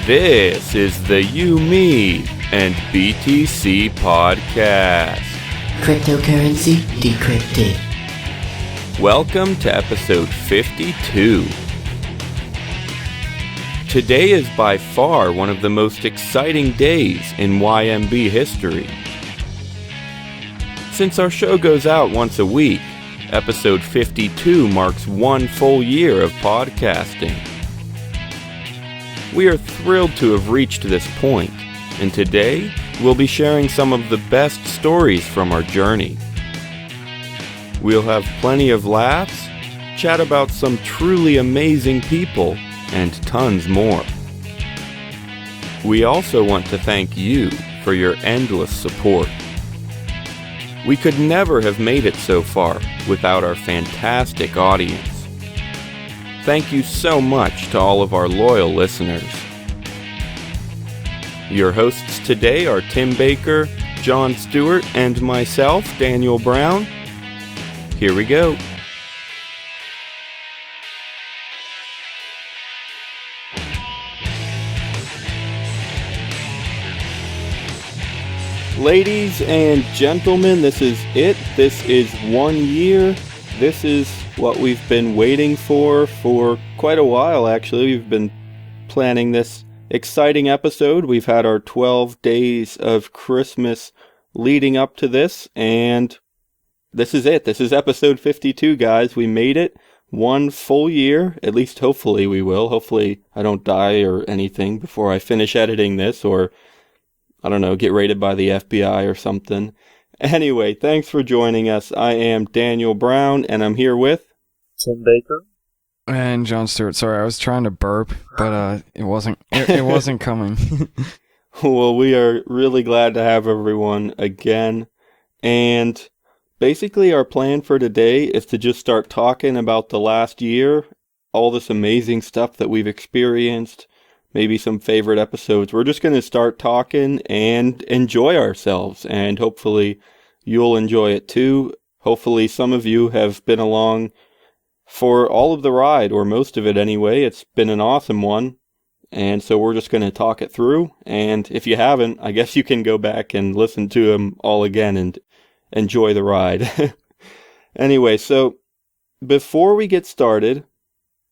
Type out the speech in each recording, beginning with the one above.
This is the You, Me, and BTC podcast. Cryptocurrency decrypted. Welcome to episode 52. Today is by far one of the most exciting days in YMB history. Since our show goes out once a week, episode 52 marks 1 full year of podcasting. We are thrilled to have reached this point, and today we'll be sharing some of the best stories from our journey. We'll have plenty of laughs, chat about some truly amazing people, and tons more. We also want to thank you for your endless support. We could never have made it so far without our fantastic audience. Thank you so much to all of our loyal listeners. Your hosts today are Tim Baker, John Stuart, and myself, Daniel Brown. Here we go. Ladies and gentlemen, this is it. This is 1 year. This is what we've been waiting for quite a while, actually. We've been planning this exciting episode. We've had our 12 days of Christmas leading up to this, and this is it. This is episode 52, guys. We made it 1 full year. At least hopefully we will. Hopefully I don't die or anything before I finish editing this, or I don't know, get raided by the FBI or something. Anyway, thanks for joining us. I am Daniel Brown, and I'm here with Tim Baker and John Stewart. Sorry, I was trying to burp, but it wasn't coming. Well, we are really glad to have everyone again. And basically our plan for today is to just start talking about the last year, all this amazing stuff that we've experienced, maybe some favorite episodes. We're just going to start talking and enjoy ourselves, and hopefully you'll enjoy it too. Hopefully some of you have been along for all of the ride, or most of it anyway. It's been an awesome one, and so we're just going to talk it through. And if you haven't, I guess you can go back and listen to them all again and enjoy the ride. Anyway, so before we get started,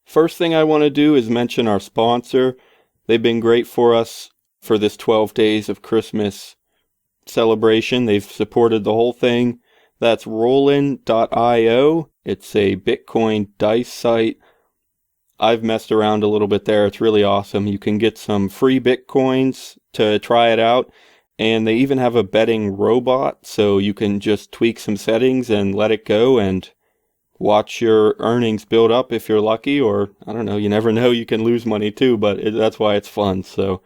first thing I want to do is mention our sponsor. They've been great for us for this 12 days of Christmas celebration. They've supported the whole thing. That's Rollin.io. It's a Bitcoin dice site. I've messed around a little bit there. It's really awesome. You can get some free Bitcoins to try it out. And they even have a betting robot, so you can just tweak some settings and let it go and watch your earnings build up if you're lucky, or I don't know, you never know, you can lose money too, but that's why it's fun. So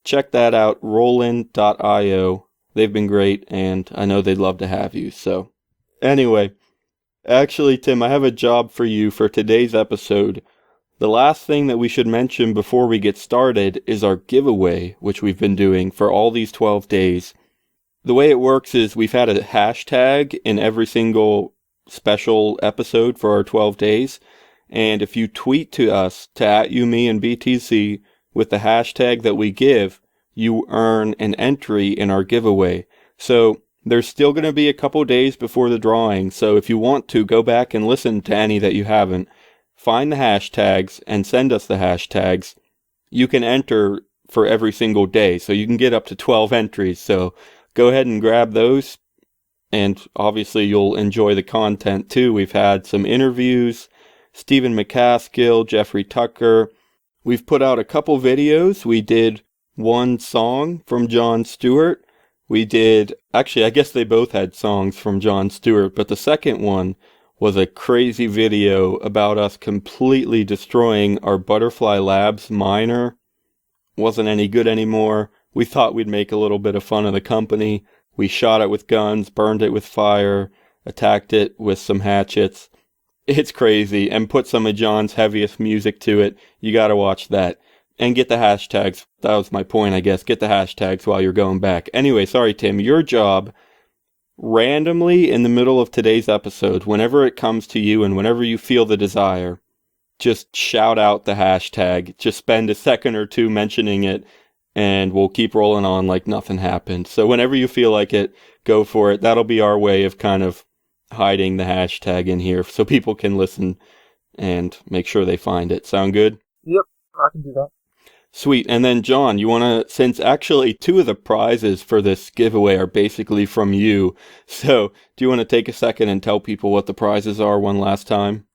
check that out, Rollin.io. They've been great, and I know they'd love to have you. So anyway, actually, Tim, I have a job for you for today's episode. The last thing that we should mention before we get started is our giveaway, which we've been doing for all these 12 days. The way it works is we've had a hashtag in every single special episode for our 12 days, and if you tweet to us to @YouMe and BTC with the hashtag that we give, you earn an entry in our giveaway. So there's still going to be a couple days before the drawing, so if you want to go back and listen to any that you haven't, find the hashtags and send us the hashtags. You can enter for every single day, so you can get up to 12 entries, so go ahead and grab those. And obviously you'll enjoy the content too. We've had some interviews, Stephen McCaskill, Jeffrey Tucker. We've put out a couple videos. We did one song from John Stewart. We did, actually I guess they both had songs from John Stewart, but the second one was a crazy video about us completely destroying our Butterfly Labs miner. Wasn't any good anymore. We thought we'd make a little bit of fun of the company. We shot it with guns, burned it with fire, attacked it with some hatchets. It's crazy, and put some of John's heaviest music to it. You gotta watch that. And get the hashtags. That was my point, I guess. Get the hashtags while you're going back. Anyway, sorry, Tim. Your job, randomly in the middle of today's episode, whenever it comes to you and whenever you feel the desire, just shout out the hashtag. Just spend a second or two mentioning it, and we'll keep rolling on like nothing happened. So whenever you feel like it, go for it. That'll be our way of kind of hiding the hashtag in here so people can listen and make sure they find it. Sound good? Yep, I can do that. Sweet. And then, John, you want to, since actually two of the prizes for this giveaway are basically from you, so do you want to take a second and tell people what the prizes are one last time?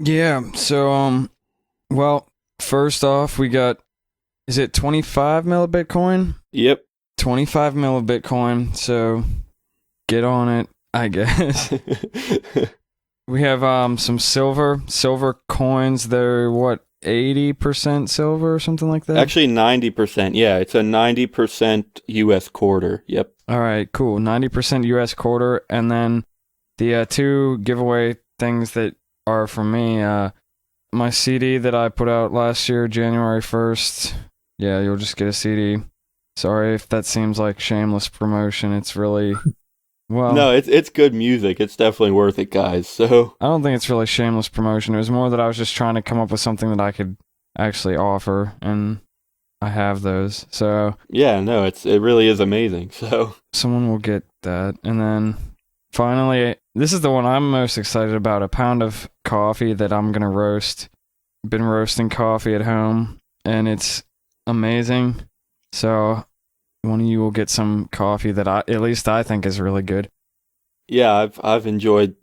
Yeah, so, well, first off, we got, is it 25 millibitcoin? Yep. 25 millibitcoin, so get on it, I guess. We have some silver coins. They're what, 80% silver or something like that? Actually 90%. Yeah, it's a 90% US quarter. Yep. All right, cool. 90% US quarter, and then the two giveaway things that are from me, my CD that I put out last year, January 1st. Yeah, you'll just get a CD. Sorry if that seems like shameless promotion. It's really, well... No, it's good music. It's definitely worth it, guys. So I don't think it's really shameless promotion. It was more that I was just trying to come up with something that I could actually offer, and I have those. So yeah, no, it really is amazing. So someone will get that. And then finally, this is the one I'm most excited about, a pound of coffee that I'm going to roast. Been roasting coffee at home, and it's amazing. So one of you will get some coffee that at least I think is really good. Yeah, I've enjoyed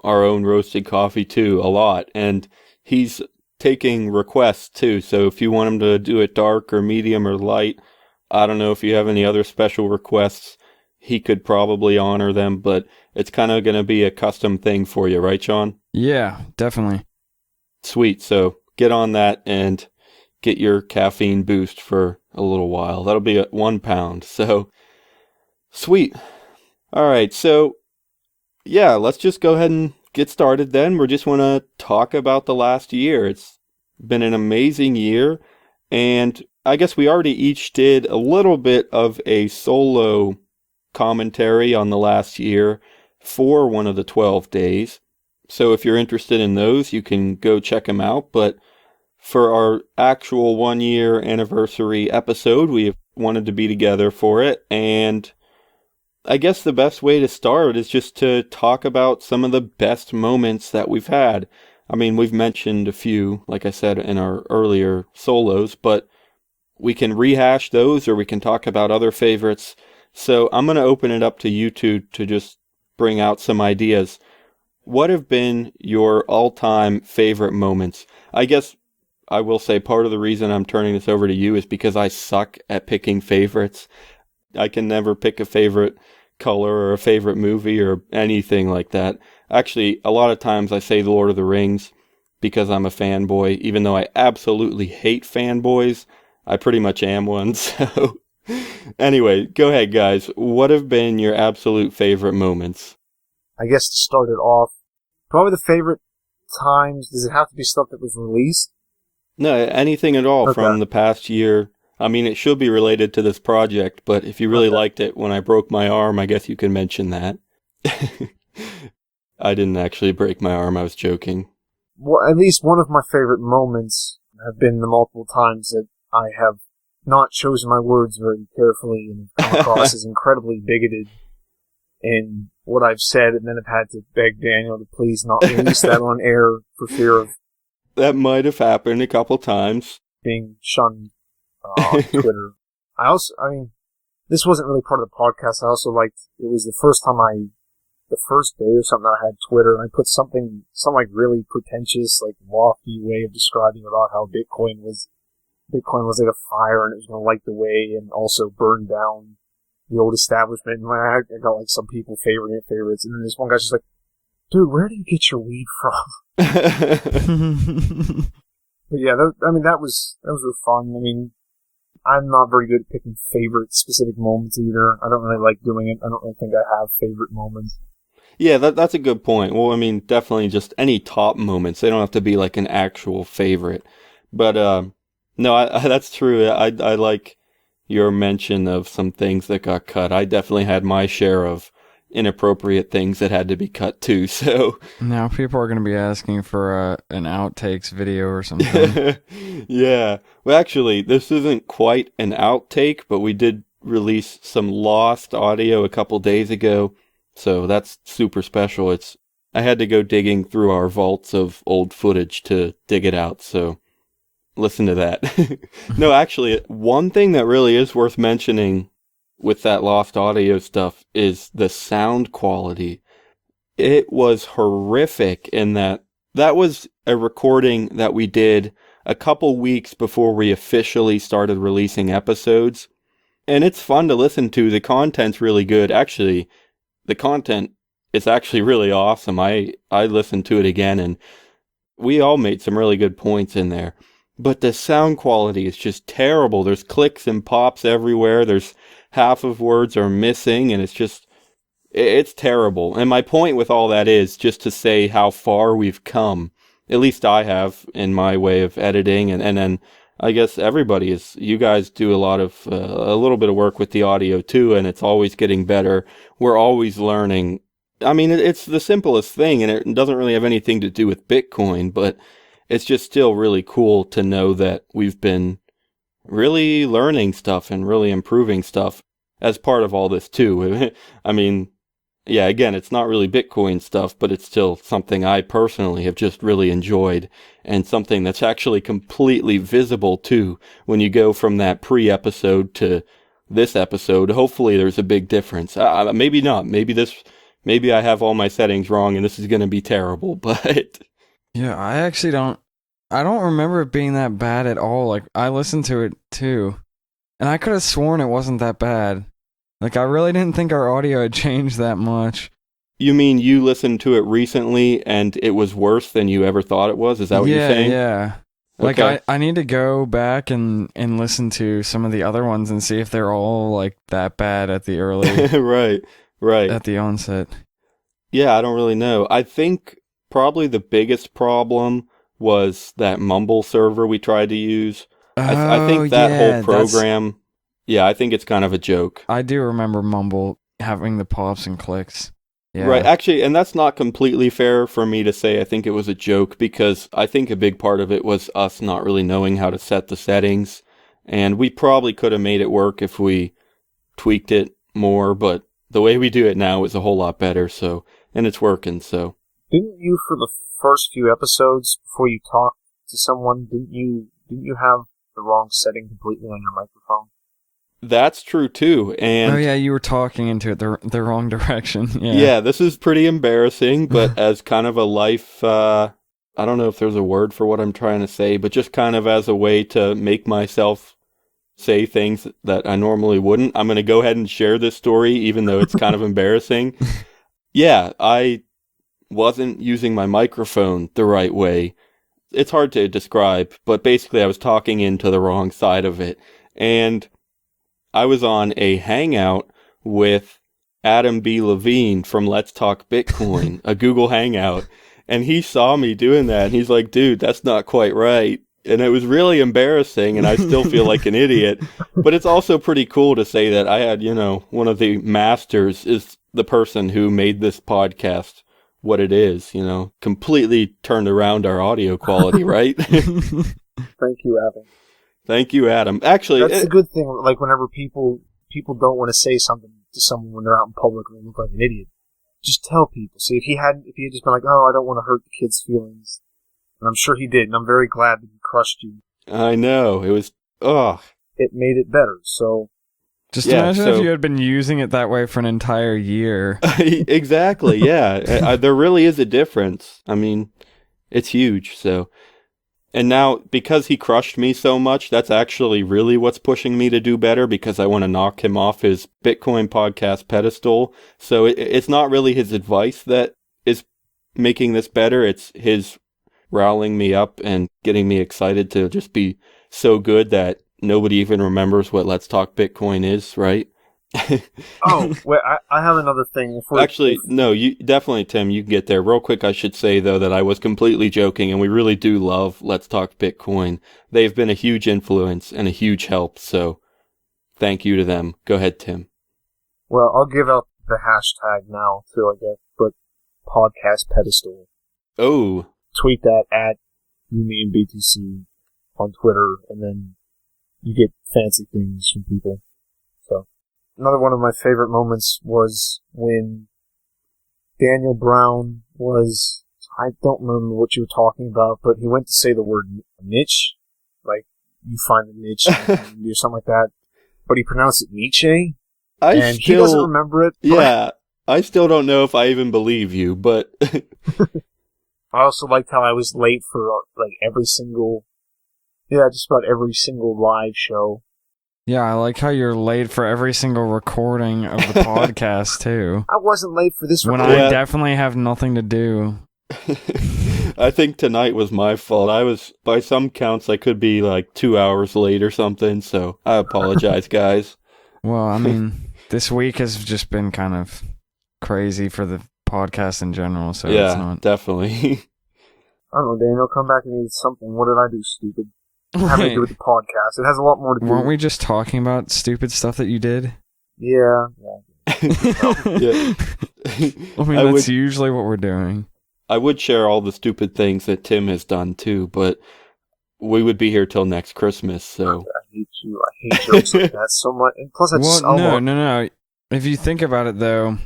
our own roasted coffee too a lot, and he's taking requests too. So if you want him to do it dark or medium or light, I don't know if you have any other special requests, he could probably honor them, but it's kind of going to be a custom thing for you, right, Sean? Yeah, definitely. Sweet. So get on that and get your caffeine boost for a little while. That'll be at 1 pound. So sweet. All right. So yeah, let's just go ahead and get started then. We just want to talk about the last year. It's been an amazing year, and I guess we already each did a little bit of a solo commentary on the last year for one of the 12 days. So if you're interested in those, you can go check them out. But for our actual 1 year anniversary episode, we wanted to be together for it. And I guess the best way to start is just to talk about some of the best moments that we've had. I mean, we've mentioned a few, like I said, in our earlier solos, but we can rehash those or we can talk about other favorites. So I'm going to open it up to you two to just bring out some ideas. What have been your all-time favorite moments? I guess I will say part of the reason I'm turning this over to you is because I suck at picking favorites. I can never pick a favorite color or a favorite movie or anything like that. Actually, a lot of times I say The Lord of the Rings because I'm a fanboy. Even though I absolutely hate fanboys, I pretty much am one. So anyway, go ahead, guys. What have been your absolute favorite moments? I guess to start it off, probably the favorite times, does it have to be stuff that was released? No, anything at all Okay. from the past year. I mean, it should be related to this project, but if you really liked it when I broke my arm, I guess you can mention that. I didn't actually break my arm, I was joking. Well, at least one of my favorite moments have been the multiple times that I have not chosen my words very carefully and come across as incredibly bigoted in what I've said, and then have had to beg Daniel to please not release that on air for fear of That might have happened a couple times. being shunned on Twitter. I mean, this wasn't really part of the podcast. I also liked, it was the first day or something that I had Twitter, and I put some like really pretentious, like lofty way of describing about how Bitcoin was like a fire and it was going to light the way and also burn down the old establishment. And I got like some people favorites, and then this one guy's just like, dude, where do you get your weed from? But yeah, that was really fun. I mean, I'm not very good at picking favorite specific moments either. I don't really like doing it. I don't really think I have favorite moments. Yeah, that's a good point. Well, I mean, definitely just any top moments. They don't have to be like an actual favorite. But no, that's true. I like your mention of some things that got cut. I definitely had my share of inappropriate things that had to be cut too. So Now people are going to be asking for an outtakes video or something. yeah. Well, actually, this isn't quite an outtake, but we did release some lost audio a couple days ago. So that's super special. I had to go digging through our vaults of old footage to dig it out. So listen to that. No, actually, one thing that really is worth mentioning with that lost audio stuff is the sound quality. It was horrific in that was a recording that we did a couple weeks before we officially started releasing episodes. And it's fun to listen to. The content's really good. Actually, the content is actually really awesome. I listened to it again, and we all made some really good points in there. But the sound quality is just terrible. There's clicks and pops everywhere. There's half of words are missing, and it's terrible. And my point with all that is just to say how far we've come. At least I have in my way of editing, and then I guess you guys do a little bit of work with the audio too, and it's always getting better. We're always learning. I mean, it's the simplest thing, and it doesn't really have anything to do with Bitcoin, but it's just still really cool to know that we've been really learning stuff and really improving stuff as part of all this too. I mean, yeah, again, it's not really Bitcoin stuff, but it's still something I personally have just really enjoyed, and something that's actually completely visible too when you go from that pre-episode to this episode. Hopefully there's a big difference. Maybe not. Maybe I have all my settings wrong and this is going to be terrible, but Yeah, I don't remember it being that bad at all. Like, I listened to it too, and I could have sworn it wasn't that bad. Like, I really didn't think our audio had changed that much. You mean you listened to it recently and it was worse than you ever thought it was? Is that what you're saying? Yeah. Like, Okay. I need to go back and listen to some of the other ones and see if they're all, like, that bad at the early... Right. At the onset. Yeah, I don't really know. I think probably the biggest problem was that Mumble server we tried to use. I think that whole program, I think it's kind of a joke. I do remember Mumble having the pops and clicks. Yeah. Right, actually, and that's not completely fair for me to say I think it was a joke, because I think a big part of it was us not really knowing how to set the settings, and we probably could have made it work if we tweaked it more, but the way we do it now is a whole lot better, so, and it's working, so. Didn't you, for the first few episodes, before you talked to someone, didn't you have the wrong setting completely on your microphone? That's true too, and... Oh yeah, you were talking into it the wrong direction. Yeah, this is pretty embarrassing, but as kind of a life, I don't know if there's a word for what I'm trying to say, but just kind of as a way to make myself say things that I normally wouldn't, I'm going to go ahead and share this story, even though it's kind of embarrassing. Yeah, I wasn't using my microphone the right way. It's hard to describe, but basically I was talking into the wrong side of it. And I was on a hangout with Adam B. Levine from Let's Talk Bitcoin, a Google Hangout. And he saw me doing that, and he's like, dude, that's not quite right. And it was really embarrassing, and I still feel like an idiot. But it's also pretty cool to say that I had, one of the masters is the person who made this podcast what it is, completely turned around our audio quality, right? Thank you, Adam. Thank you, Adam. Actually, that's a good thing. Like, whenever people don't want to say something to someone when they're out in public and they look like an idiot, just tell people. See, if he had just been like, oh, I don't want to hurt the kid's feelings, and I'm sure he did, and I'm very glad that he crushed you. I know. It was, It made it better, so... Just imagine if you had been using it that way for an entire year. Exactly, yeah. There really is a difference. I mean, it's huge, so... And now, because he crushed me so much, that's actually really what's pushing me to do better, because I want to knock him off his Bitcoin podcast pedestal. So it's not really his advice that is making this better. It's his riling me up and getting me excited to just be so good that nobody even remembers what Let's Talk Bitcoin is, right? Oh, wait, I have another thing. No, you definitely, Tim, you can get there. Real quick, I should say, though, that I was completely joking, and we really do love Let's Talk Bitcoin. They've been a huge influence and a huge help, so thank you to them. Go ahead, Tim. Well, I'll give out the hashtag now too, I guess. But podcast pedestal. Oh, Tweet that at YMB on Twitter, and then you get fancy things from people. So, another one of my favorite moments was when Daniel Brown was, I don't remember what you were talking about, but he went to say the word niche, like you find a niche or something like that, but he pronounced it Nietzsche, he doesn't remember it. Yeah, I still don't know if I even believe you, but I also liked how I was late for like just about every single live show. Yeah, I like how you're late for every single recording of the podcast, too. I wasn't late for this when recording. I definitely have nothing to do. I think tonight was my fault. I was, by some counts, I could be like 2 hours late or something, so I apologize, guys. Well, I mean, this week has just been kind of crazy for the podcast in general, so yeah, it's not... definitely. I don't know, Daniel, come back and eat something. What did I do, stupid? Having to do with the podcast. It has a lot more to do. Weren't we just talking about stupid stuff that you did? Yeah. Yeah. I mean, that's usually what we're doing. I would share all the stupid things that Tim has done too, but we would be here till next Christmas, so... I hate you. I hate jokes like that so much. And plus, No. If you think about it, though,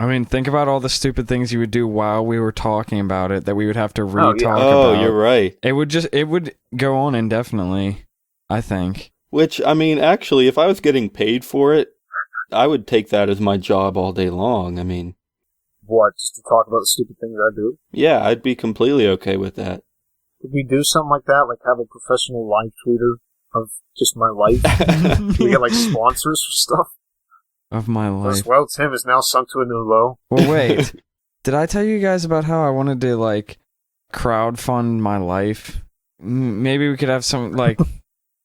I mean, think about all the stupid things you would do while we were talking about it that we would have to re-talk about. Oh, you're right. It would go on indefinitely, I think. Which, I mean, actually, if I was getting paid for it, I would take that as my job all day long. I mean... What, just to talk about the stupid things I do? Yeah, I'd be completely okay with that. Could we do something like that? Like have a professional live tweeter of just my life? Can we get like sponsors for stuff? Of my life. Well, Tim is now sunk to a new low. Well, wait. Did I tell you guys about how I wanted to, like, crowdfund my life? Maybe we could have some, like,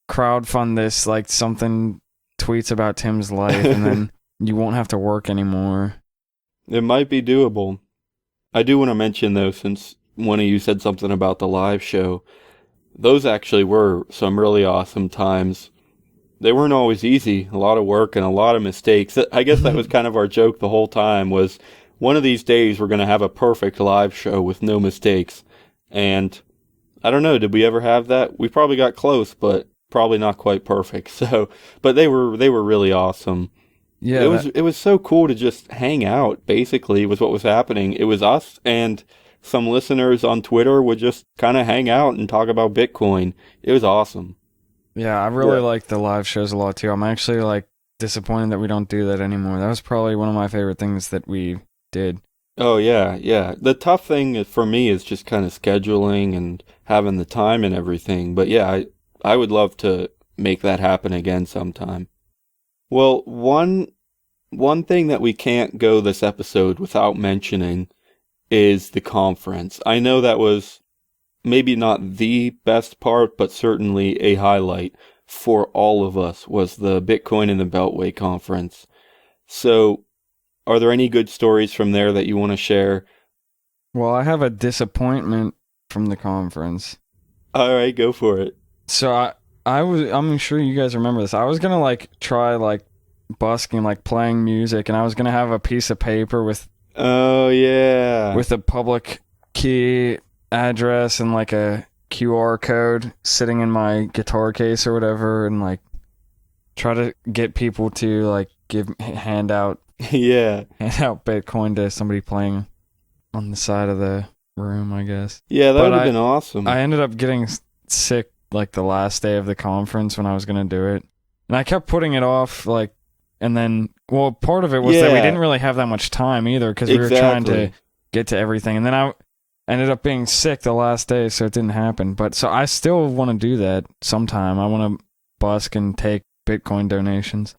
crowdfund this, like, something tweets about Tim's life, and then you won't have to work anymore. It might be doable. I do want to mention, though, since one of you said something about the live show, those actually were some really awesome times. They weren't always easy, a lot of work and a lot of mistakes. I guess that was kind of our joke the whole time, was one of these days we're going to have a perfect live show with no mistakes. And I don't know, did we ever have that? We probably got close, but probably not quite perfect. So, but they were really awesome. Yeah, it was so cool to just hang out, basically, was what was happening. It was us and some listeners on Twitter would just kind of hang out and talk about Bitcoin. It was awesome. Yeah, I really like the live shows a lot too. I'm actually like disappointed that we don't do that anymore. That was probably one of my favorite things that we did. Oh yeah. The tough thing for me is just kind of scheduling and having the time and everything. But yeah, I would love to make that happen again sometime. Well, one thing that we can't go this episode without mentioning is the conference. I know that was maybe not the best part, but certainly a highlight for all of us was the Bitcoin in the Beltway conference. So, are there any good stories from there that you want to share? Well, I have a disappointment from the conference. All right, go for it. So I'm sure you guys remember this. I was gonna like try like busking, like playing music, and I was gonna have a piece of paper with with a public key address and like a QR code sitting in my guitar case or whatever, and like try to get people to like hand out Bitcoin to somebody playing on the side of the room, I guess. Yeah, that would have been awesome. I ended up getting sick like the last day of the conference when I was gonna do it, and I kept putting it off, like, and then part of it was that we didn't really have that much time either because we were trying to get to everything, and then I ended up being sick the last day, so it didn't happen. But so I still want to do that sometime. I want to busk and take Bitcoin donations.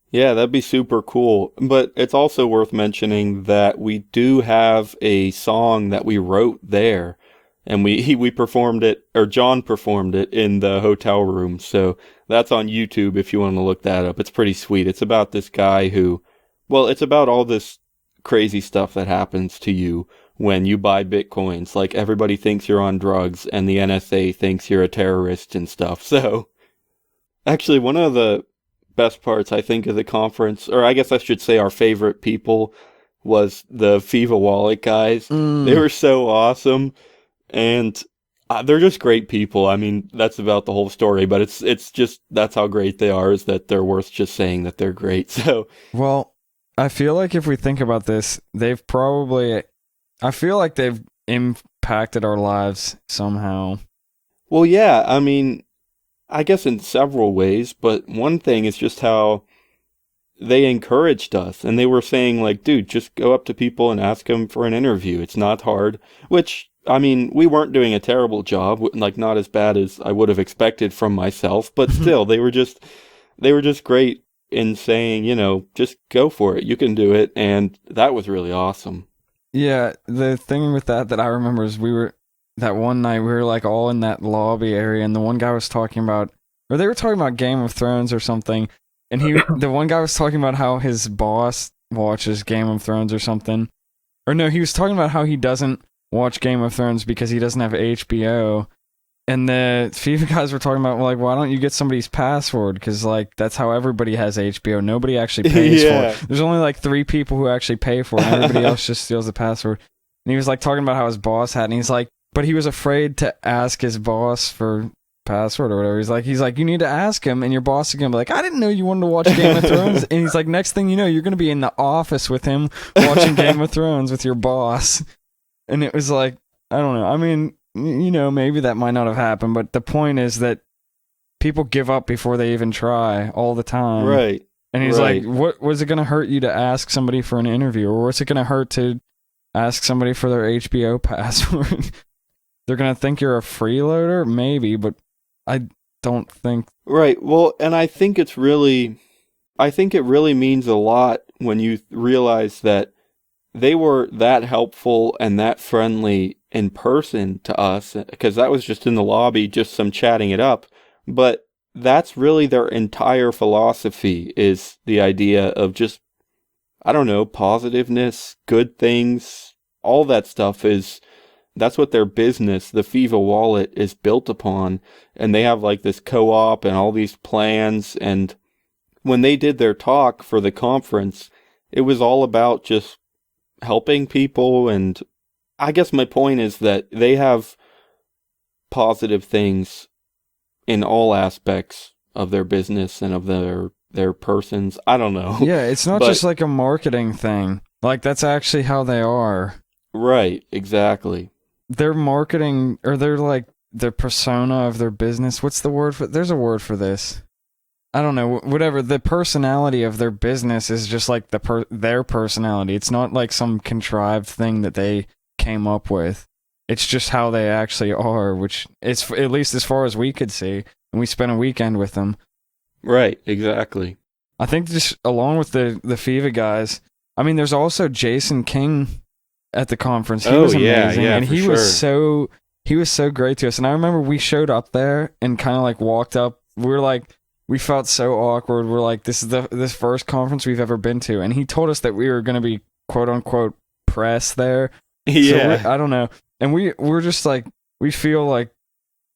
Yeah, that'd be super cool. But it's also worth mentioning that we do have a song that we wrote there, and we performed it, or John performed it in the hotel room. So that's on YouTube if you want to look that up. It's pretty sweet. It's about this guy it's about all this crazy stuff that happens to you when you buy Bitcoins. Like, everybody thinks you're on drugs, and the NSA thinks you're a terrorist and stuff. So, actually, one of the best parts, I think, of the conference, or I guess I should say our favorite people, was the FIFA Wallet guys. They Mm. were so awesome, and they're just great people. I mean, that's about the whole story, but it's just that's how great they are, is that they're worth just saying that they're great. So, Well, I feel like if we think about this, I feel like they've impacted our lives somehow. well, yeah, I mean, I guess in several ways, but one thing is just how they encouraged us, and they were saying like, dude, just go up to people and ask them for an interview. It's not hard, which, I mean, we weren't doing a terrible job, like not as bad as I would have expected from myself, but still, they were just great in saying, just go for it. You can do it. And that was really awesome. Yeah, the thing with that I remember is that one night we were like all in that lobby area, and the one guy was talking about, or they were talking about Game of Thrones or something, and the one guy was talking about how his boss watches Game of Thrones or something, or no, he was talking about how he doesn't watch Game of Thrones because he doesn't have HBO, and the FIFA guys were talking about, like, why don't you get somebody's password? Because, like, that's how everybody has HBO. Nobody actually pays Yeah. for it. There's only, like, 3 people who actually pay for it, and everybody else just steals the password. And he was, like, talking about how his boss had, and he's like, but he was afraid to ask his boss for password or whatever. He's like, you need to ask him, and your boss is going to be like, I didn't know you wanted to watch Game of Thrones. And he's like, next thing you know, you're going to be in the office with him watching Game of Thrones with your boss. And it was like, I don't know. I mean, maybe that might not have happened, but the point is that people give up before they even try all the time. Right. And he's right. like, what was it going to hurt you to ask somebody for an interview? Or what's it going to hurt to ask somebody for their HBO password? They're going to think you're a freeloader? Maybe, but I don't think. Right. Well, and I think it really means a lot when you realize that they were that helpful and that friendly in person to us, because that was just in the lobby, just some chatting it up. But that's really their entire philosophy, is the idea of just, I don't know, positiveness, good things, all that stuff that's what their business, the FIFA Wallet, is built upon. And they have like this co-op and all these plans. And when they did their talk for the conference, it was all about just helping people. And I guess my point is that they have positive things in all aspects of their business and of their persons. I don't know. Yeah, it's not just like a marketing thing. Like, that's actually how they are. Right, exactly. Their marketing, or they're like the persona of their business. What's the word for? There's a word for this. I don't know. Whatever. The personality of their business is just like their personality. It's not like some contrived thing that they came up with. It's just how they actually are, which is, at least as far as we could see. And we spent a weekend with them. Right, exactly. I think just along with the FIFA guys, I mean, there's also Jason King at the conference. He was amazing, and he was so great to us. And I remember we showed up there and kind of like walked up. We felt so awkward. We're like, this is this first conference we've ever been to, and he told us that we were going to be quote unquote press there. Yeah, so I don't know. And we're just like, we feel like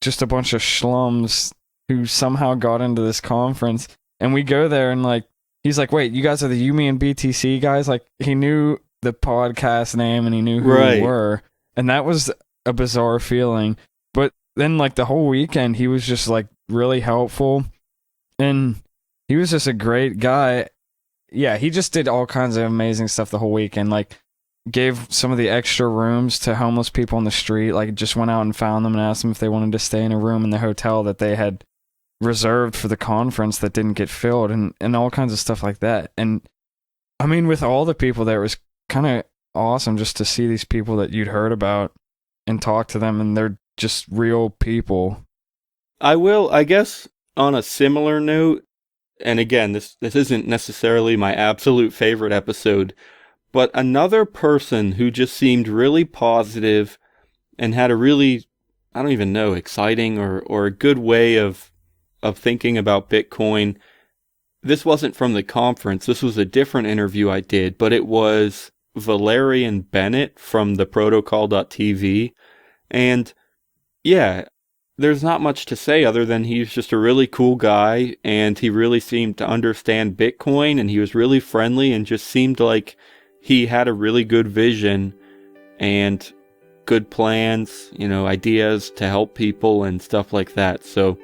just a bunch of schlums who somehow got into this conference. And we go there and like, he's like, wait, you guys are the Yumi and BTC guys? Like, he knew the podcast name and he knew who we were. And that was a bizarre feeling. But then like the whole weekend, he was just like really helpful. And he was just a great guy. Yeah, he just did all kinds of amazing stuff the whole weekend. Like, gave some of the extra rooms to homeless people on the street. Like, just went out and found them and asked them if they wanted to stay in a room in the hotel that they had reserved for the conference that didn't get filled, and all kinds of stuff like that. And I mean, with all the people there, it was kind of awesome just to see these people that you'd heard about and talk to them, and they're just real people. I guess on a similar note, and again, this isn't necessarily my absolute favorite episode, but another person who just seemed really positive and had a really, I don't even know, exciting or a good way of thinking about Bitcoin. This wasn't from the conference. This was a different interview I did, but it was Valerian Bennett from the Protocol.tv. And yeah, there's not much to say other than he's just a really cool guy, and he really seemed to understand Bitcoin, and he was really friendly and just seemed like he had a really good vision and good plans, ideas to help people and stuff like that. So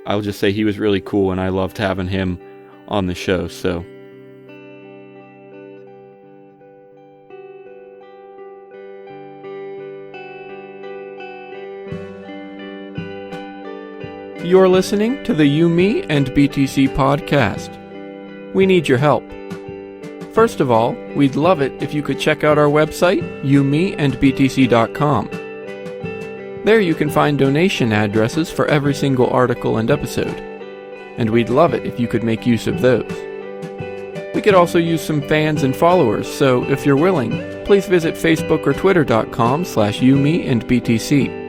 I'll just say he was really cool, and I loved having him on the show. So you're listening to the You, Me, and BTC podcast. We need your help. First of all, we'd love it if you could check out our website, youmeandbtc.com. There you can find donation addresses for every single article and episode, and we'd love it if you could make use of those. We could also use some fans and followers, so if you're willing, please visit Facebook or Twitter.com/youmeandbtc.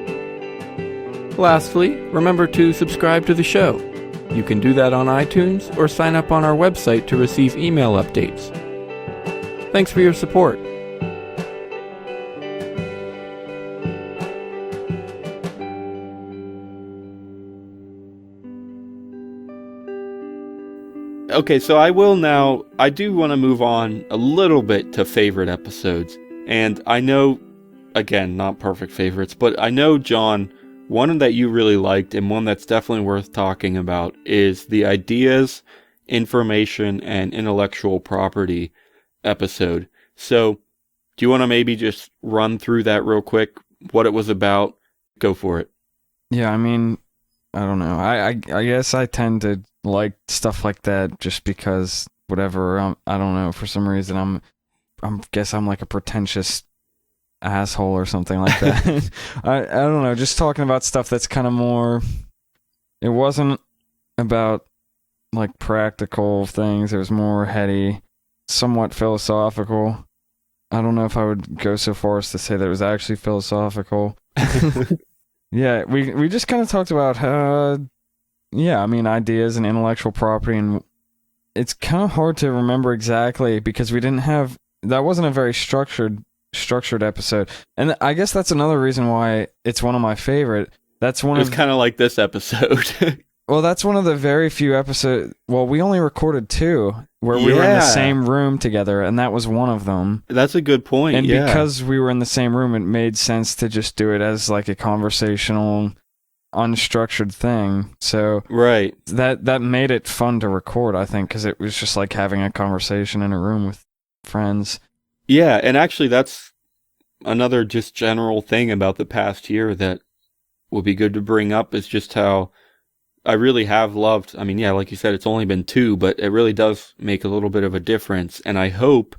Lastly, remember to subscribe to the show. You can do that on iTunes or sign up on our website to receive email updates. Thanks for your support. Okay, so I do want to move on a little bit to favorite episodes. And I know, again, not perfect favorites, but I know, John, one that you really liked and one that's definitely worth talking about is the ideas, information, and intellectual property episode. So, do you want to maybe just run through that real quick, what it was about? Go for it. Yeah, I mean, I don't know. I guess I tend to like stuff like that just because whatever. I don't know. For some reason, I'm like a pretentious asshole or something like that. I don't know. Just talking about stuff that's kind of more. It wasn't about like practical things. It was more heady, somewhat philosophical. I don't know if I would go so far as to say that it was actually philosophical. Yeah, we just kind of talked about ideas and intellectual property, and it's kind of hard to remember exactly because that wasn't a very structured episode. And I guess that's another reason why it's one of my favorite. It's kind of like this episode. Well, that's one of the very few episodes. Well, we only recorded 2 where we were in the same room together, and that was one of them. That's a good point. And because we were in the same room, it made sense to just do it as like a conversational, unstructured thing. So right, that made it fun to record, I think, because it was just like having a conversation in a room with friends. Yeah, and actually that's another just general thing about the past year that would be good to bring up is just how I really have loved, like you said, it's only been 2, but it really does make a little bit of a difference. And I hope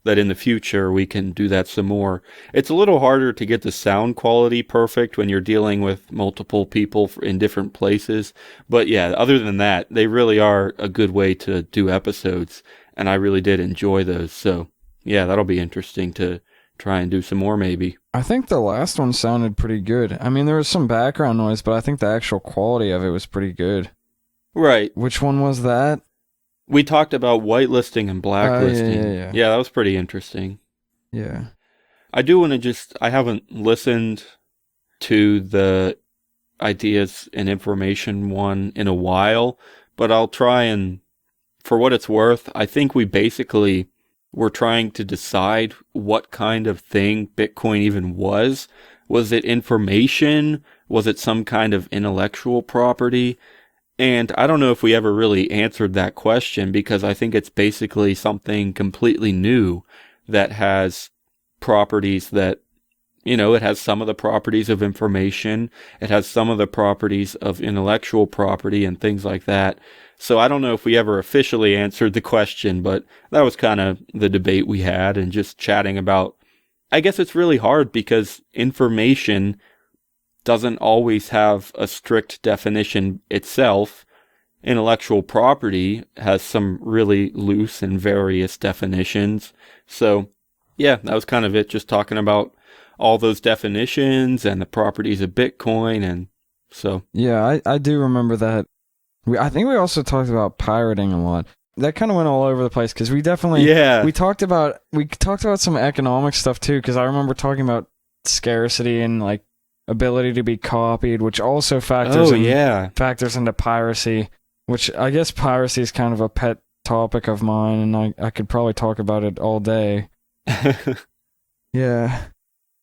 that in the future we can do that some more. It's a little harder to get the sound quality perfect when you're dealing with multiple people in different places. But yeah, other than that, they really are a good way to do episodes. And I really did enjoy those. So yeah, that'll be interesting to try and do some more maybe. I think the last one sounded pretty good. I mean, there was some background noise, but I think the actual quality of it was pretty good. Right. Which one was that? We talked about whitelisting and blacklisting. Yeah, that was pretty interesting. Yeah. I do want to I haven't listened to the ideas and information one in a while, but I'll try and, for what it's worth, I think we basically were trying to decide what kind of thing Bitcoin even was. Was it information? Was it some kind of intellectual property? And I don't know if we ever really answered that question because I think it's basically something completely new that has properties that, it has some of the properties of information. It has some of the properties of intellectual property and things like that. So I don't know if we ever officially answered the question, but that was kind of the debate we had and just chatting about. I guess it's really hard because information doesn't always have a strict definition itself. Intellectual property has some really loose and various definitions. So yeah, that was kind of it, just talking about all those definitions and the properties of Bitcoin. And so yeah, I do remember that. I think we also talked about pirating a lot. That kind of went all over the place because we definitely we talked about some economic stuff too, because I remember talking about scarcity and like ability to be copied, which also factors into piracy, which I guess piracy is kind of a pet topic of mine, and I could probably talk about it all day. Yeah.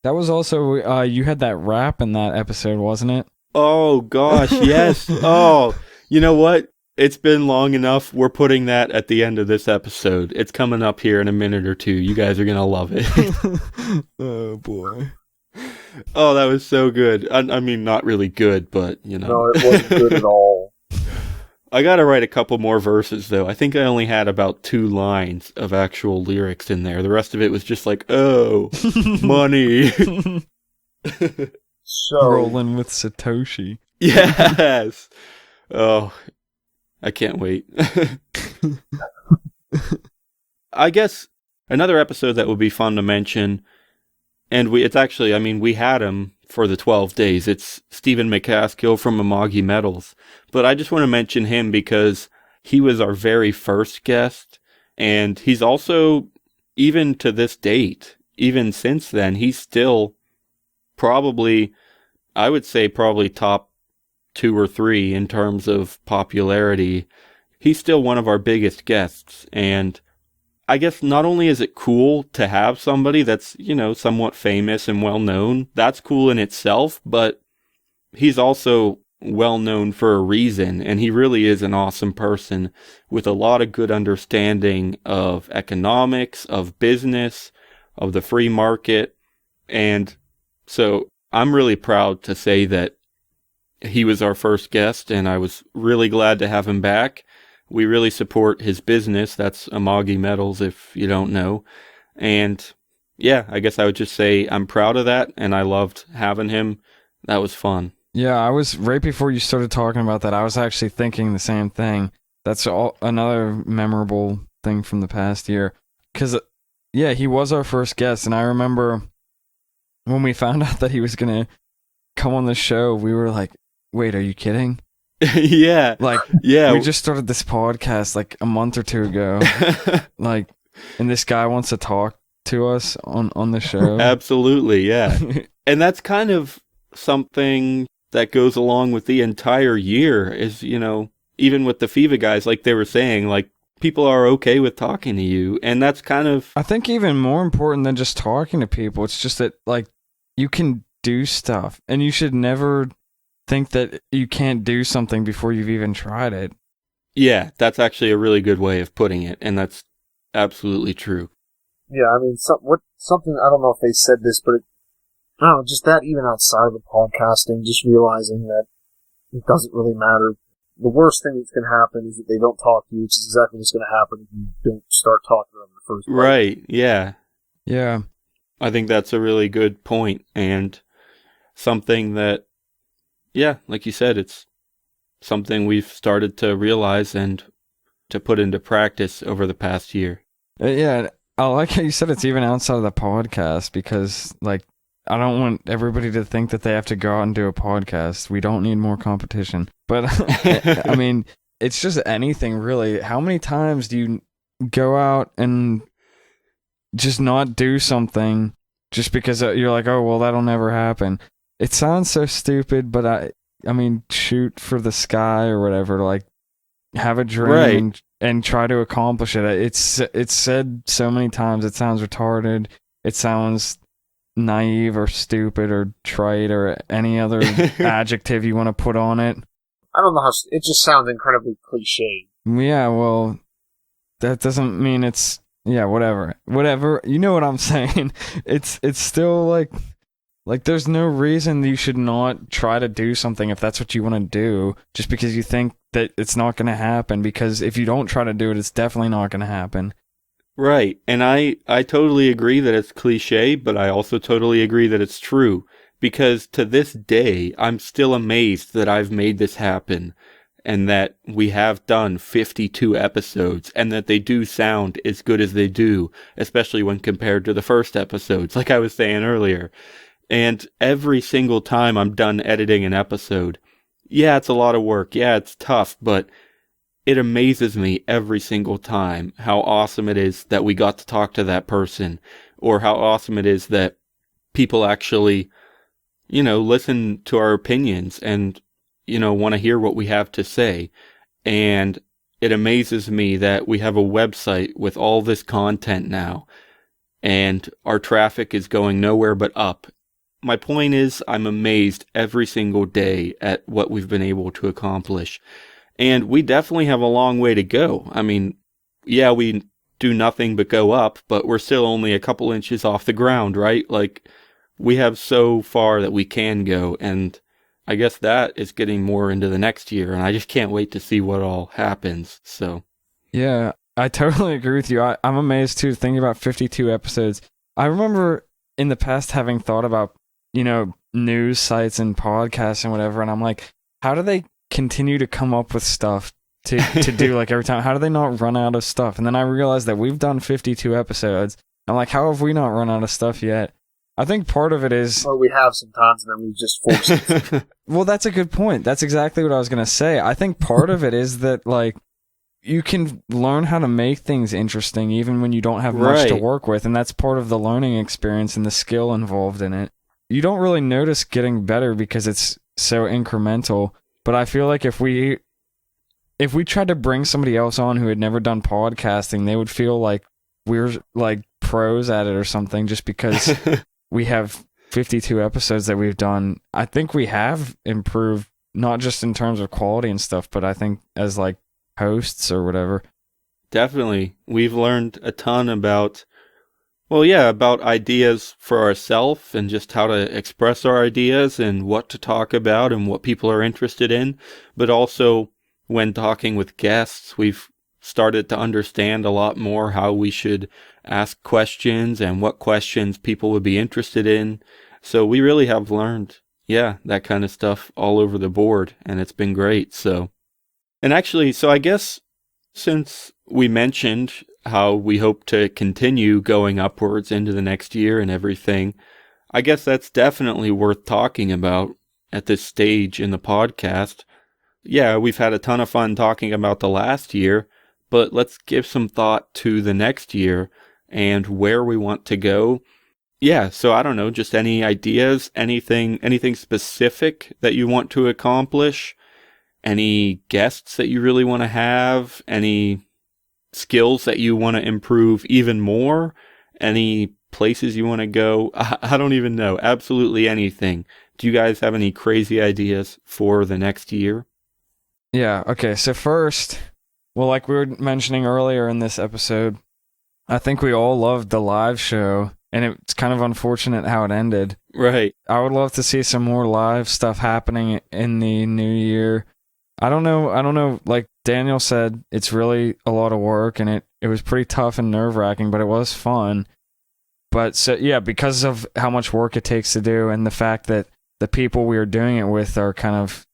That was also, you had that rap in that episode, wasn't it? Oh, gosh, yes. Oh, you know what? It's been long enough. We're putting that at the end of this episode. It's coming up here in a minute or two. You guys are going to love it. Oh, boy. Oh, that was so good. I mean, not really good, but, you know. No, it wasn't good at all. I got to write a couple more verses, though. I think I only had about 2 lines of actual lyrics in there. The rest of it was just like, oh, money. So rolling with Satoshi. Yes. Oh, I can't wait. I guess another episode that would be fun to mention, and we had him for the 12 days. It's Stephen McCaskill from Amagi Metals. But I just want to mention him because he was our very first guest, and he's also, even to this date, even since then, he's still probably, I would say probably top 2 or 3 in terms of popularity. He's still one of our biggest guests, and I guess not only is it cool to have somebody that's, somewhat famous and well known, that's cool in itself, but he's also well known for a reason, and he really is an awesome person with a lot of good understanding of economics, of business, of the free market, and so I'm really proud to say that he was our first guest, and I was really glad to have him back. We really support his business. That's Amagi Metals, if you don't know. And yeah, I guess I would just say I'm proud of that, and I loved having him. That was fun. Yeah, I was, right before you started talking about that, I was actually thinking the same thing. That's another memorable thing from the past year. Because, yeah, he was our first guest, and I remember when we found out that he was going to come on the show, we were like, wait, are you kidding? Yeah. We just started this podcast like a month or 2 ago. And this guy wants to talk to us on the show. Absolutely, yeah. And that's kind of something that goes along with the entire year is, even with the FIVA guys, like they were saying, like, people are okay with talking to you. And that's kind of, I think, even more important than just talking to people. It's just that, like, you can do stuff, and you should never think that you can't do something before you've even tried it. Yeah, that's actually a really good way of putting it, and that's absolutely true. Yeah, I mean, something, I don't know if they said this, but I don't know, just that even outside of the podcasting, just realizing that it doesn't really matter. The worst thing that's going to happen is that they don't talk to you, which is exactly what's going to happen if you don't start talking to them in the first place. Right, yeah. Yeah. I think that's a really good point, and something that, yeah, like you said, it's something we've started to realize and to put into practice over the past year. Yeah, I like how you said it's even outside of the podcast, because, like, I don't want everybody to think that they have to go out and do a podcast. We don't need more competition. But, I mean, it's just anything, really. How many times do you go out and just not do something just because you're like, oh, well, that'll never happen? It sounds so stupid, but I mean, shoot for the sky or whatever. Like, have a dream and try to accomplish it. It's said so many times. It sounds retarded. It sounds naive or stupid or trite or any other adjective you want to put on it. I don't know how, it just sounds incredibly cliche. Yeah, well, that doesn't mean it's, yeah, whatever, you know what I'm saying. It's still like there's no reason you should not try to do something if that's what you want to do, just because you think that it's not going to happen, because if you don't try to do it, it's definitely not going to happen. Right, and I totally agree that it's cliche, but I also totally agree that it's true, because to this day, I'm still amazed that I've made this happen, and that we have done 52 episodes, and that they do sound as good as they do, especially when compared to the first episodes, like I was saying earlier. And every single time I'm done editing an episode, yeah, it's a lot of work, yeah, it's tough, but it amazes me every single time how awesome it is that we got to talk to that person, or how awesome it is that people actually listen to our opinions and, want to hear what we have to say. And it amazes me that we have a website with all this content now, and our traffic is going nowhere but up. My point is, I'm amazed every single day at what we've been able to accomplish. And we definitely have a long way to go. I mean, yeah, we do nothing but go up, but we're still only a couple inches off the ground, right? Like, we have so far that we can go, and I guess that is getting more into the next year, and I just can't wait to see what all happens, so. Yeah, I totally agree with you. I'm amazed, too, thinking about 52 episodes. I remember in the past having thought about, news sites and podcasts and whatever, and I'm like, how do they continue to come up with stuff to do, like, every time? How do they not run out of stuff? And then I realized that we've done 52 episodes. I'm like, how have we not run out of stuff yet? I think part of it is... Or we have sometimes, and then we just force it. Well, that's a good point. That's exactly what I was going to say. I think part of it is that, like, you can learn how to make things interesting even when you don't have much to work with, and that's part of the learning experience and the skill involved in it. You don't really notice getting better because it's so incremental, but I feel like if we tried to bring somebody else on who had never done podcasting, they would feel like we're, like, pros at it or something just because... We have 52 episodes that we've done. I think we have improved, not just in terms of quality and stuff, but I think as like hosts or whatever. Definitely. We've learned a ton about ideas for ourselves and just how to express our ideas and what to talk about and what people are interested in. But also when talking with guests, we've started to understand a lot more how we should ask questions and what questions people would be interested in. So we really have learned, that kind of stuff all over the board, and it's been great. So I guess since we mentioned how we hope to continue going upwards into the next year and everything, I guess that's definitely worth talking about at this stage in the podcast. Yeah, we've had a ton of fun talking about the last year, but let's give some thought to the next year and where we want to go. Yeah, so I don't know, just any ideas, anything specific that you want to accomplish, any guests that you really want to have, any skills that you want to improve even more, any places you want to go. I don't even know, absolutely anything. Do you guys have any crazy ideas for the next year? Yeah, okay, so first... Well, like we were mentioning earlier in this episode, I think we all loved the live show, and it's kind of unfortunate how it ended. Right. I would love to see some more live stuff happening in the new year. I don't know, like Daniel said, it's really a lot of work, and it was pretty tough and nerve-wracking, but it was fun. But, so yeah, because of how much work it takes to do, and the fact that the people we are doing it with are kind of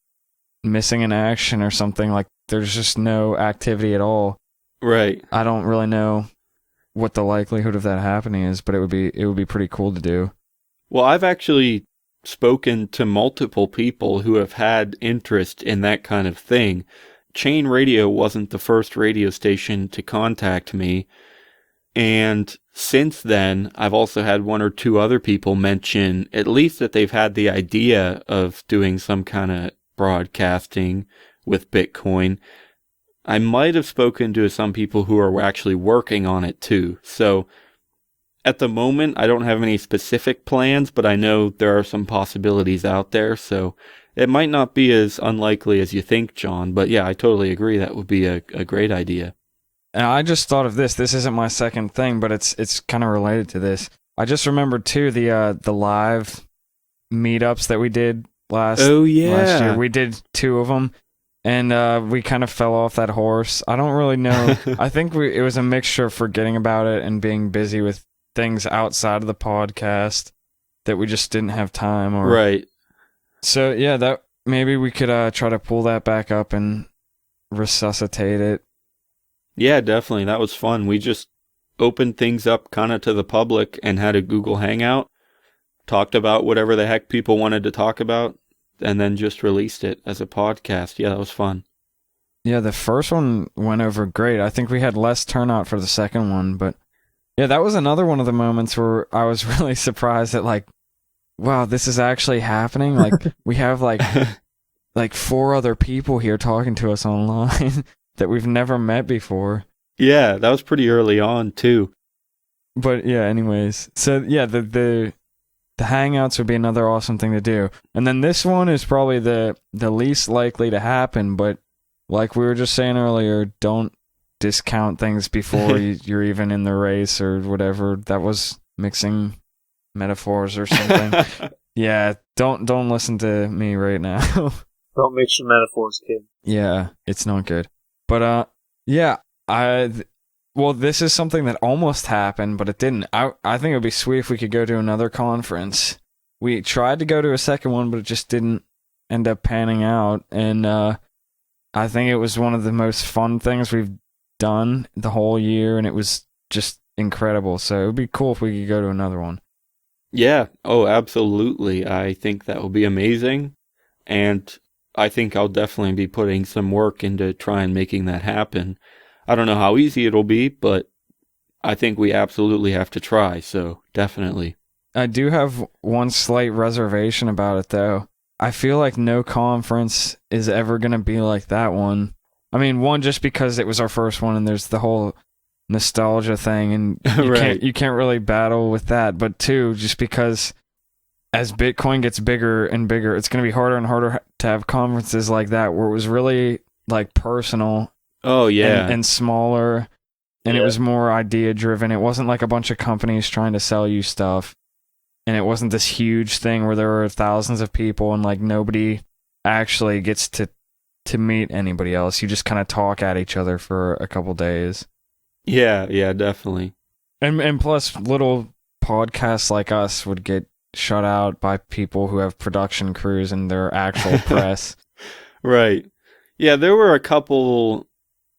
missing in action or something, like, there's just no activity at all. Right. I don't really know what the likelihood of that happening is, but it would be pretty cool to do. Well, I've actually spoken to multiple people who have had interest in that kind of thing. Chain Radio wasn't the first radio station to contact me, and since then, I've also had one or two other people mention at least that they've had the idea of doing some kind of broadcasting with Bitcoin. I might have spoken to some people who are actually working on it too. So at the moment, I don't have any specific plans, but I know there are some possibilities out there. So it might not be as unlikely as you think, John. But yeah, I totally agree. That would be a great idea. And I just thought of this. This isn't my second thing, but it's kind of related to this. I just remembered too the live meetups that we did last year. We did 2 of them. And we kind of fell off that horse. I don't really know. I think it was a mixture of forgetting about it and being busy with things outside of the podcast that we just didn't have time. Right. So, yeah, that maybe we could try to pull that back up and resuscitate it. Yeah, definitely. That was fun. We just opened things up kind of to the public and had a Google Hangout, talked about whatever the heck people wanted to talk about, and then just released it as a podcast. Yeah, that was fun. Yeah, the first one went over great. I think we had less turnout for the second one, but yeah, that was another one of the moments where I was really surprised that, like, wow, this is actually happening. Like we have like 4 other people here talking to us online that we've never met before. Yeah, that was pretty early on too. But yeah, anyways. So yeah, the Hangouts would be another awesome thing to do. And then this one is probably the least likely to happen, but like we were just saying earlier, don't discount things before you're even in the race or whatever. That was mixing metaphors or something. Yeah, don't listen to me right now. Don't mix your metaphors, kid. Yeah, it's not good. But yeah, well, this is something that almost happened, but it didn't. I think it would be sweet if we could go to another conference. We tried to go to a second one, but it just didn't end up panning out. And I think it was one of the most fun things we've done the whole year, and it was just incredible. So it would be cool if we could go to another one. Yeah. Oh, absolutely. I think that will be amazing. And I think I'll definitely be putting some work into trying making that happen. I don't know how easy it'll be, but I think we absolutely have to try, so definitely. I do have one slight reservation about it, though. I feel like no conference is ever going to be like that one. I mean, one, just because it was our first one and there's the whole nostalgia thing, and you can't really battle with that. But two, just because as Bitcoin gets bigger and bigger, it's going to be harder and harder to have conferences like that where it was really like personal. Oh, yeah. And smaller, and it was more idea driven. It wasn't like a bunch of companies trying to sell you stuff, and it wasn't this huge thing where there were thousands of people and like nobody actually gets to meet anybody else. You just kind of talk at each other for a couple days. Yeah, definitely. And plus, little podcasts like us would get shut out by people who have production crews and their actual press. Right. Yeah, there were a couple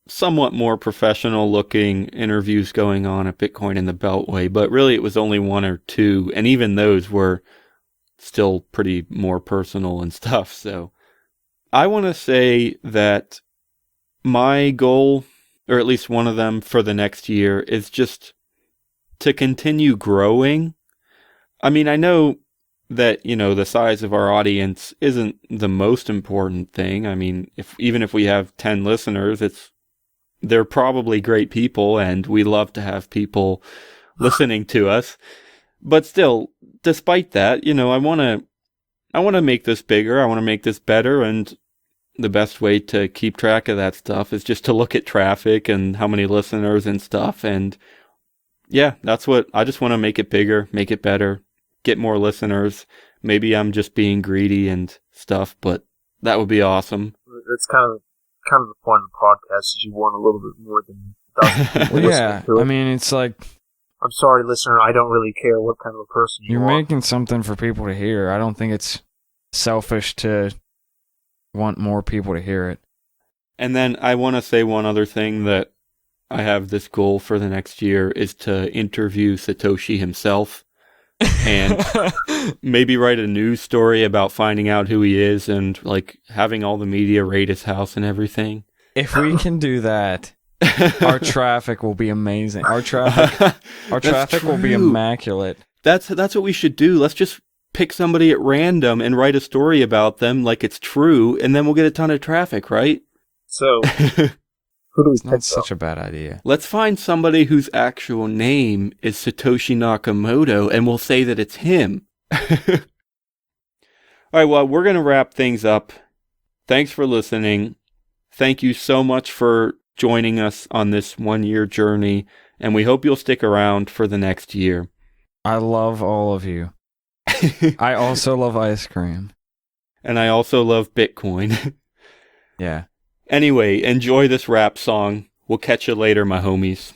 somewhat more professional looking interviews going on at Bitcoin in the Beltway, but really it was only 1 or 2, and even those were still pretty more personal and stuff. So I want to say that my goal, or at least one of them for the next year, is just to continue growing. I mean, I know that, the size of our audience isn't the most important thing. I mean, even if we have 10 listeners, they're probably great people, and we love to have people listening to us. But still, despite that, I want to make this bigger. I want to make this better, and the best way to keep track of that stuff is just to look at traffic and how many listeners and stuff. And yeah, that's what I just want to make it bigger, make it better, get more listeners. Maybe I'm just being greedy and stuff, but that would be awesome. It's kind of the point of the podcast is you want a little bit more than people listening to it. I mean, it's like, I'm sorry, listener, I don't really care what kind of a person you are. You're making something for people to hear. I don't think it's selfish to want more people to hear it. And then I want to say one other thing, that I have this goal for the next year is to interview Satoshi himself and maybe write a news story about finding out who he is and like having all the media raid his house and everything. If we can do that, our traffic will be amazing. Our traffic will be immaculate. That's what we should do. Let's just pick somebody at random and write a story about them like it's true, and then we'll get a ton of traffic, right? So, who do we It's pick? not such a bad idea. Let's find somebody whose actual name is Satoshi Nakamoto, and we'll say that it's him. All right, well, we're going to wrap things up. Thanks for listening. Thank you so much for joining us on this 1-year journey, and we hope you'll stick around for the next year. I love all of you. I also love ice cream. And I also love Bitcoin. Yeah. Anyway, enjoy this rap song. We'll catch you later, my homies.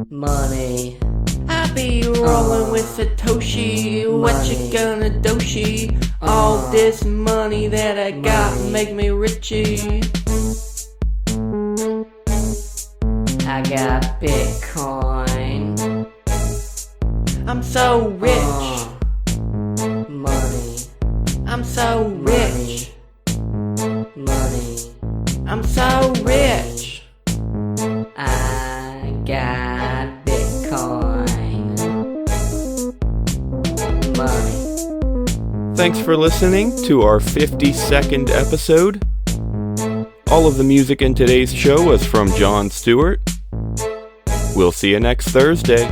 Money. I be rolling with Satoshi. What you gonna doshi? All this money that I got make me richy. I got Bitcoin. I'm so rich. Money. I'm so rich. Money. I'm so Thanks for listening to our 52nd episode. All of the music in today's show was from Jon Stuart. We'll see you next Thursday.